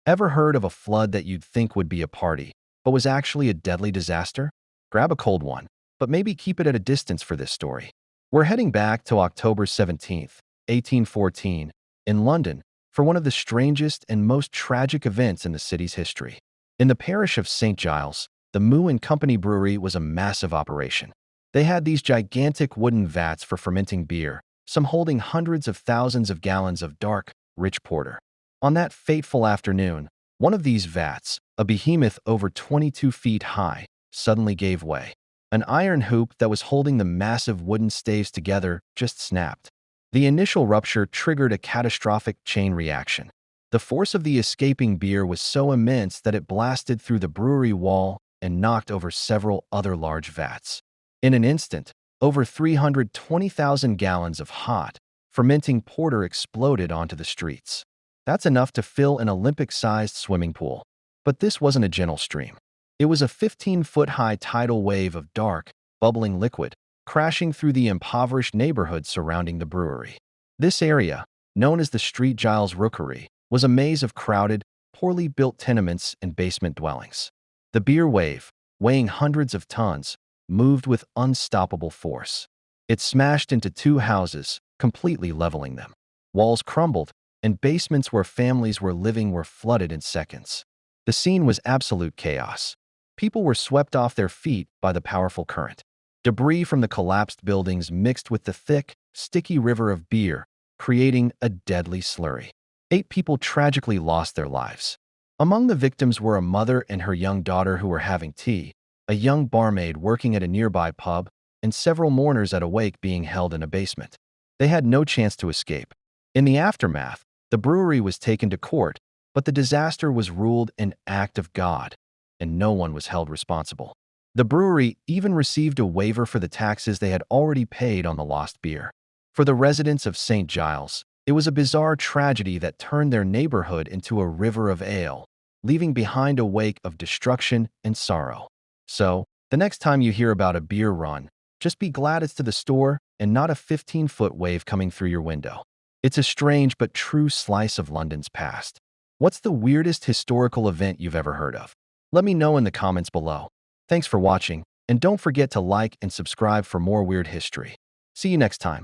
Ever heard of a flood that you'd think would be a party, but was actually a deadly disaster? Grab a cold one, but maybe keep it at a distance for this story. We're heading back to October 17th, 1814, in London, for one of the strangest and most tragic events in the city's history. In the parish of St. Giles, the Moo and Company Brewery was a massive operation. They had these gigantic wooden vats for fermenting beer, some holding hundreds of thousands of gallons of dark, rich porter. On that fateful afternoon, one of these vats, a behemoth over 22 feet high, suddenly gave way. An iron hoop that was holding the massive wooden staves together just snapped. The initial rupture triggered a catastrophic chain reaction. The force of the escaping beer was so immense that it blasted through the brewery wall and knocked over several other large vats. In an instant, over 320,000 gallons of hot, fermenting porter exploded onto the streets. That's enough to fill an Olympic-sized swimming pool. But this wasn't a gentle stream. It was a 15-foot-high tidal wave of dark, bubbling liquid, crashing through the impoverished neighborhood surrounding the brewery. This area, known as the St. Giles Rookery, was a maze of crowded, poorly built tenements and basement dwellings. The beer wave, weighing hundreds of tons, moved with unstoppable force. It smashed into two houses, completely leveling them. Walls crumbled, and basements where families were living were flooded in seconds. The scene was absolute chaos. People were swept off their feet by the powerful current. Debris from the collapsed buildings mixed with the thick, sticky river of beer, creating a deadly slurry. 8 people tragically lost their lives. Among the victims were a mother and her young daughter who were having tea, a young barmaid working at a nearby pub, and several mourners at a wake being held in a basement. They had no chance to escape. In the aftermath, the brewery was taken to court, but the disaster was ruled an act of God, and no one was held responsible. The brewery even received a waiver for the taxes they had already paid on the lost beer. For the residents of St. Giles, it was a bizarre tragedy that turned their neighborhood into a river of ale, leaving behind a wake of destruction and sorrow. So, the next time you hear about a beer run, just be glad it's to the store and not a 15-foot wave coming through your window. It's a strange but true slice of London's past. What's the weirdest historical event you've ever heard of? Let me know in the comments below. Thanks for watching, and don't forget to like and subscribe for more weird history. See you next time.